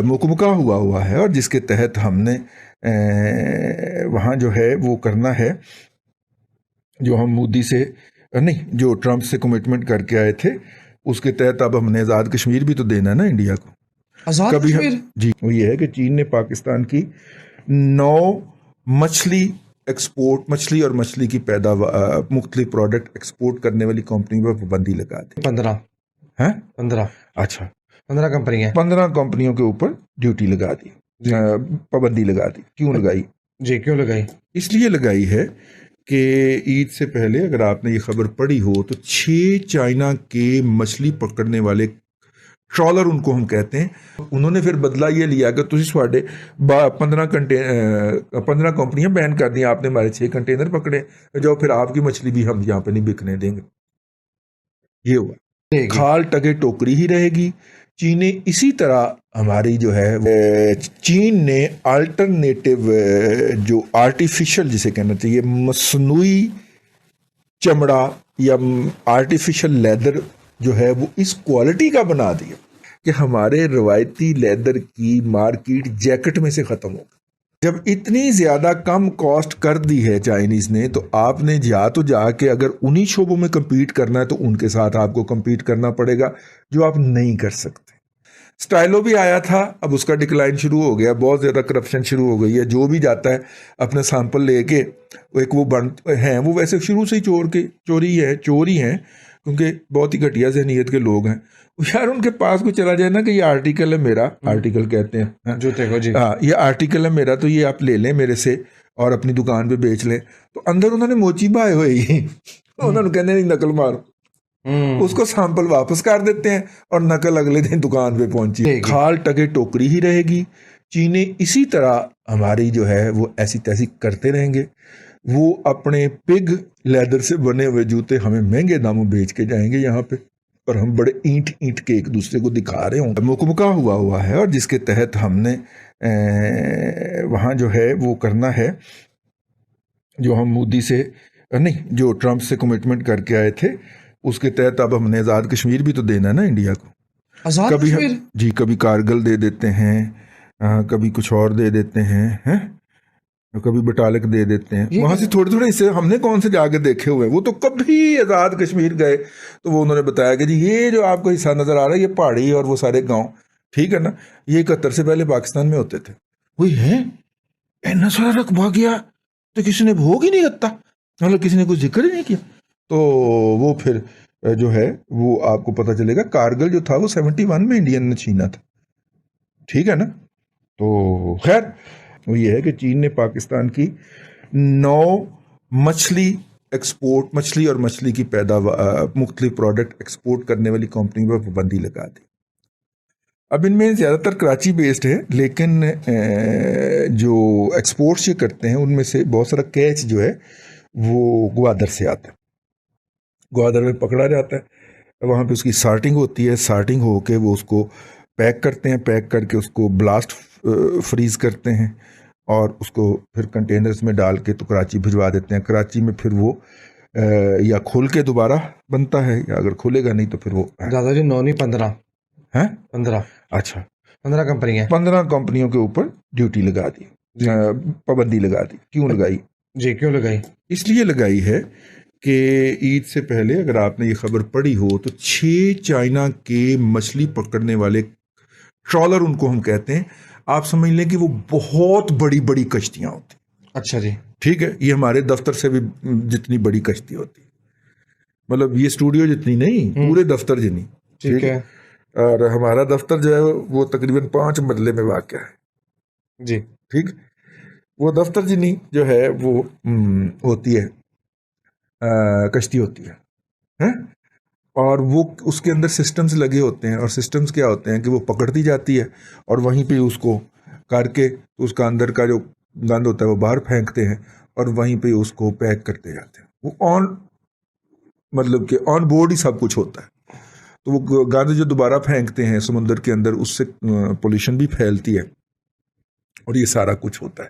مکمکہ ہوا ہے اور جس کے تحت ہم نے وہاں جو ہے وہ کرنا ہے جو ہم مودی سے نہیں جو ٹرمپ سے کمٹمنٹ کر کے آئے تھے اس کے تحت اب ہم نے آزاد کشمیر بھی تو دینا ہے نا انڈیا کو. آزاد کشمیر جی وہ یہ ہے کہ چین نے پاکستان کی 9 مچھلی ایکسپورٹ مچھلی اور مچھلی کی پیداوار مختلف پروڈکٹ ایکسپورٹ کرنے والی کمپنیوں پر پابندی لگا دی. 15 اچھا 15 کمپنی ہیں. 15 کمپنیوں کے اوپر ڈیوٹی لگا دی, پابندی لگا دی. کیوں لگائی؟ جی کیوں لگائی؟ اس لیے لگائی ہے کہ عید سے پہلے اگر آپ نے یہ خبر پڑھی ہو تو 6 چائنا کے مچھلی پکڑنے والے ٹرالر ان کو ہم کہتے ہیں, انہوں نے پھر بدلہ یہ لیا کہ تسی سواڈے 15 کمپنیاں بین کر دیں, آپ نے ہمارے 6 کنٹینر پکڑے, جو پھر آپ کی مچھلی بھی ہم یہاں پہ نہیں بکنے دیں گے. یہ ہوا, کھال ٹگے ٹوکری ہی رہے گی. چین اسی طرح ہماری جو ہے چین نے آلٹرنیٹو جو آرٹیفیشل جسے کہنا چاہیے مصنوعی چمڑا یا آرٹیفیشل لیدر جو ہے وہ اس کوالٹی کا بنا دیا کہ ہمارے روایتی لیدر کی مارکیٹ جیکٹ میں سے ختم ہو گئی. جب اتنی زیادہ کم کاسٹ کر دی ہے چائنیز نے تو آپ نے جا کے اگر انہی شعبوں میں کمپیٹ کرنا ہے تو ان کے ساتھ آپ کو کمپیٹ کرنا پڑے گا جو آپ نہیں کر سکتے. سٹائلو بھی آیا تھا, اب اس کا ڈکلائن شروع ہو گیا, بہت زیادہ کرپشن شروع ہو گئی ہے. جو بھی جاتا ہے اپنے سیمپل لے کے ایک وہ ہیں وہ ویسے شروع سے ہی چوری ہیں کیونکہ بہت ہی گھٹیا ذہنیت کے لوگ ہیں. یار ان کے پاس کو چلا جائے نا کہ یہ آرٹیکل ہے میرا, آرٹیکل کہتے ہیں جوتے کو, جی یہ آرٹیکل ہے میرا تو یہ آپ لے لیں میرے سے اور اپنی دکان پہ بیچ لیں. تو اندر انہوں نے موچی بھائے ہوئے ہی انہوں نے کہنے نہیں نقل مارو, اس کو سیمپل واپس کر دیتے ہیں اور نقل اگلے دن دکان پہ پہنچی. کھال ٹگے ٹوکری ہی رہے گی. چین اسی طرح ہماری جو ہے وہ ایسی تیسی کرتے رہیں گے. وہ اپنے پگ لیدر سے بنے ہوئے جوتے ہمیں مہنگے داموں بیچ کے جائیں گے یہاں پہ, اور ہم بڑے اینٹ کے ایک دوسرے کو دکھا رہے ہوں. مکمکہ ہوا ہے اور جس کے تحت ہم نے وہاں جو ہے وہ کرنا ہے جو ہم مودی سے نہیں جو ٹرمپ سے کمٹمنٹ کر کے آئے تھے اس کے تحت اب ہم نے آزاد کشمیر بھی تو دینا ہے نا انڈیا کو. آزاد کشمیر جی کبھی کارگل دے دیتے ہیں, کبھی کچھ اور دے دیتے ہیں, کبھی بٹالک دے دیتے ہیں. وہاں سے تھوڑے اسے ہم نے کون سے جا کے دیکھے ہوئے ہیں, وہ تو کبھی آزاد کشمیر گئے تو وہ انہوں نے بتایا کہ جی یہ جو آپ کو حصہ نظر آ رہا ہے یہ پہاڑی اور وہ سارے گاؤں ٹھیک ہے نا, یہ 71 سے پہلے پاکستان میں ہوتے تھے. وہی ہے اینا سارا رقبہ گیا تو کسی نے بھوگ ہی نہیں کرتا, مطلب کسی نے کوئی ذکر ہی نہیں کیا. تو وہ پھر جو ہے وہ آپ کو پتہ چلے گا کارگل جو تھا وہ 71 میں انڈین نے چھینا تھا, ٹھیک ہے نا. تو خیر وہ یہ ہے کہ چین نے پاکستان کی 9 مچھلی ایکسپورٹ مچھلی اور مچھلی کی پیداوار مختلف پروڈکٹ ایکسپورٹ کرنے والی کمپنیوں پر پابندی لگا دی. اب ان میں زیادہ تر کراچی بیسڈ ہے لیکن جو ایکسپورٹس یہ کرتے ہیں ان میں سے بہت سارا کیچ جو ہے وہ گوادر سے آتا ہے. گوادر میں پکڑا جاتا ہے, وہاں پہ اس کی سارٹنگ ہوتی ہے, سارٹنگ ہو کے وہ اس کو پیک کرتے ہیں, پیک کر کے اس کو بلاسٹ فریز کرتے ہیں اور اس کو پھر کنٹینرز میں ڈال کے تو کراچی بھجوا دیتے ہیں. کراچی میں پھر وہ یا کھول کے دوبارہ بنتا ہے یا اگر کھولے گا نہیں تو پھر وہ دادا جی 9 نہیں 15 اچھا 15 کمپنی ہیں. 15 کمپنیوں کے اوپر ڈیوٹی لگا دی, پابندی لگا دی. کیوں لگائی؟ جی کیوں لگائی؟ اس لیے لگائی ہے کہ عید سے پہلے اگر آپ نے یہ خبر پڑھی ہو تو 6 چائنا کے مچھلی پکڑنے والے ٹرالر ان کو ہم کہتے ہیں, آپ سمجھ لیں کہ وہ بہت بڑی بڑی کشتیاں ہوتی. اچھا جی ٹھیک ہے, یہ ہمارے دفتر سے بھی جتنی بڑی کشتی ہوتی, مطلب یہ اسٹوڈیو جتنی نہیں پورے دفتر جتنی, ٹھیک ہے. اور ہمارا دفتر جو ہے وہ تقریباً 5 مرلے میں واقع ہے. جی ٹھیک, وہ دفتر جتنی جو ہے وہ ہوتی ہے کشتی ہوتی ہے, اور وہ اس کے اندر سسٹمز لگے ہوتے ہیں, اور سسٹمز کیا ہوتے ہیں کہ وہ پکڑتی جاتی ہے اور وہیں پہ اس کو کر کے اس کا اندر کا جو گند ہوتا ہے وہ باہر پھینکتے ہیں اور وہیں پہ اس کو پیک کرتے جاتے ہیں. وہ مطلب کہ آن بورڈ ہی سب کچھ ہوتا ہے. تو وہ گند جو دوبارہ پھینکتے ہیں سمندر کے اندر اس سے پولیوشن بھی پھیلتی ہے اور یہ سارا کچھ ہوتا ہے.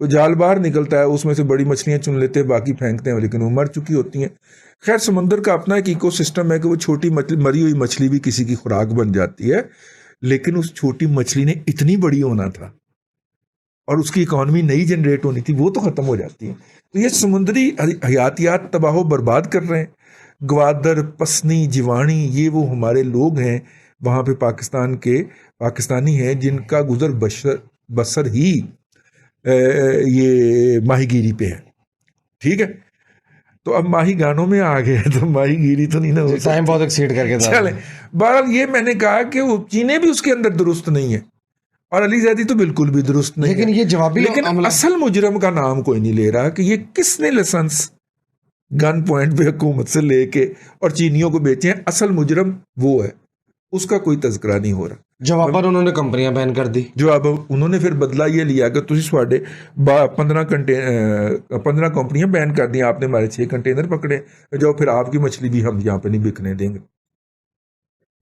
وہ جال باہر نکلتا ہے، اس میں سے بڑی مچھلیاں چن لیتے ہیں، باقی پھینکتے ہیں، لیکن وہ مر چکی ہوتی ہیں۔ خیر سمندر کا اپنا ایک ایکو سسٹم ہے کہ وہ چھوٹی مری ہوئی مچھلی بھی کسی کی خوراک بن جاتی ہے، لیکن اس چھوٹی مچھلی نے اتنی بڑی ہونا تھا اور اس کی اکانومی نئی جنریٹ ہونی تھی، وہ تو ختم ہو جاتی ہے۔ تو یہ سمندری حیاتیات تباہ و برباد کر رہے ہیں۔ گوادر، پسنی، جیوانی، یہ وہ ہمارے لوگ ہیں وہاں پہ پاکستان کے، پاکستانی ہیں جن کا گزر بسر ہی یہ ماہی گیری پہ ہے، ٹھیک ہے۔ تو اب ماہی گانوں میں آ گئے تو ماہی گیری تو نہیں نہ ہو ٹائم بہت ایکسیڈ کر کے تھا۔ چلیں بہرحال یہ میں نے کہا کہ وہ چینیں بھی اس کے اندر درست نہیں ہے اور علی زیدی تو بالکل بھی درست نہیں لیکن ہے، یہ جوابی لیکن عملہ اصل مجرم کا نام کوئی نہیں لے رہا کہ یہ کس نے لائسنس گن پوائنٹ پہ حکومت سے لے کے اور چینیوں کو بیچے ہیں، اصل مجرم وہ ہے، اس کا کوئی تذکرہ نہیں ہو رہا۔ جواب پر انہوں نے کمپنیاں بین کر دی۔ جو اب انہوں نے پھر بدلہ یہ لیا کہ تسی سواڈے 15 کمپنیاں بین کر دیں، آپ نے ہمارے 6 کنٹینر پکڑے، جو پھر آپ کی مچھلی بھی ہم یہاں پہ نہیں بکنے دیں گے۔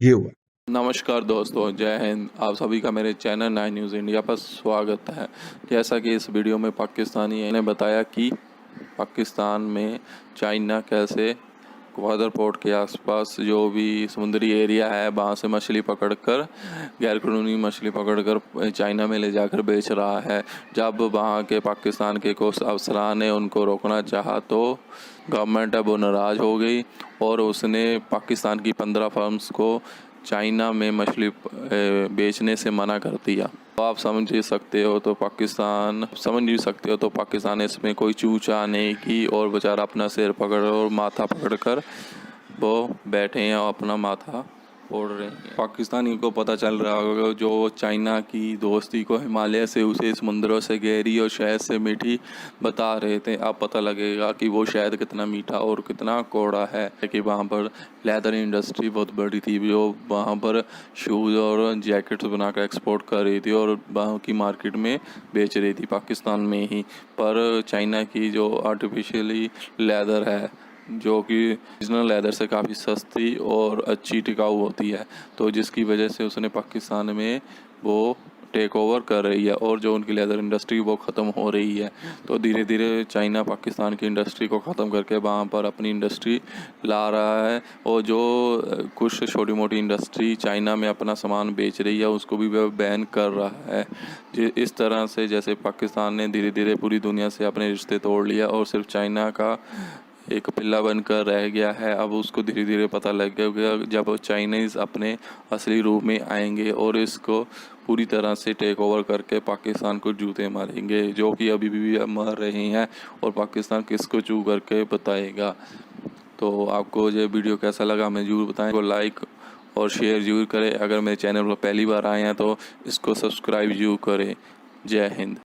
یہ ہوا۔ نمشکار دوستو، جے ہند، آپ سبھی کا میرے چینل 9 نیوز انڈیا پر سواگت ہے۔ جیسا کہ اس ویڈیو میں پاکستانی نے بتایا کہ پاکستان میں چائنا کیسے گوادر پورٹ کے آس پاس جو بھی سمندری ایریا ہے وہاں سے مچھلی پکڑ کر، غیر قانونی مچھلی پکڑ کر چائنا میں لے جا کر بیچ رہا ہے۔ جب وہاں کے پاکستان کے کچھ افسران نے ان کو روکنا چاہا تو گورنمنٹ اب وہ ناراض ہو گئی اور اس نے پاکستان کی 15 فرمز کو چائنا میں مچھلی بیچنے سے منع کر دیا۔ تو آپ سمجھ سکتے ہو تو پاکستان اس میں کوئی چوچا نہیں کی اور بیچارہ اپنا سر پکڑ اور ماتھا پکڑ کر وہ بیٹھے ہیں اور اپنا ماتھا اوڑھ رہے ہیں۔ پاکستانی کو پتہ چل رہا ہوگا جو چائنا کی دوستی کو ہمالیہ سے اسے سمندروں سے گہری اور شہد سے میٹھی بتا رہے تھے، اب پتہ لگے گا کہ وہ شہد کتنا میٹھا اور کتنا کوڑا ہے۔ کہ وہاں پر لیدر انڈسٹری بہت بڑی تھی جو وہاں پر شوز اور جیکٹس بنا کر ایکسپورٹ کر رہی تھی اور وہاں کی مارکیٹ میں بیچ رہی تھی پاکستان میں ہی، پر چائنا کی جو آرٹیفیشلی لیدر ہے جو کہ اوریجنل لیدر سے کافی سستی اور اچھی ٹکاؤ ہوتی ہے، تو جس کی وجہ سے اس نے پاکستان میں وہ ٹیک اوور کر رہی ہے اور جو ان کی لیدر انڈسٹری وہ ختم ہو رہی ہے۔ تو دھیرے دھیرے چائنا پاکستان کی انڈسٹری کو ختم کر کے وہاں پر اپنی انڈسٹری لا رہا ہے اور جو کچھ چھوٹی موٹی انڈسٹری چائنا میں اپنا سامان بیچ رہی ہے اس کو بھی وہ بین کر رہا ہے۔ اس طرح سے جیسے پاکستان نے دھیرے دھیرے پوری دنیا سے اپنے رشتے توڑ لیا اور صرف چائنا کا ایک پلہ بن کر رہ گیا ہے، اب اس کو دھیرے دھیرے پتہ لگ گیا جب چائنیز اپنے اصلی روپ میں آئیں گے اور اس کو پوری طرح سے ٹیک اوور کر کے پاکستان کو جوتے ماریں گے، جو کہ ابھی بھی مار رہے ہیں، اور پاکستان کس کو چو کر کے بتائے گا۔ تو آپ کو یہ ویڈیو کیسا لگا ہمیں ضرور بتائیں، لائک اور شیئر ضرور کریں، اگر میرے چینل پر پہلی بار آئے ہیں تو اس کو سبسکرائب ضرور کریں۔ جے ہند۔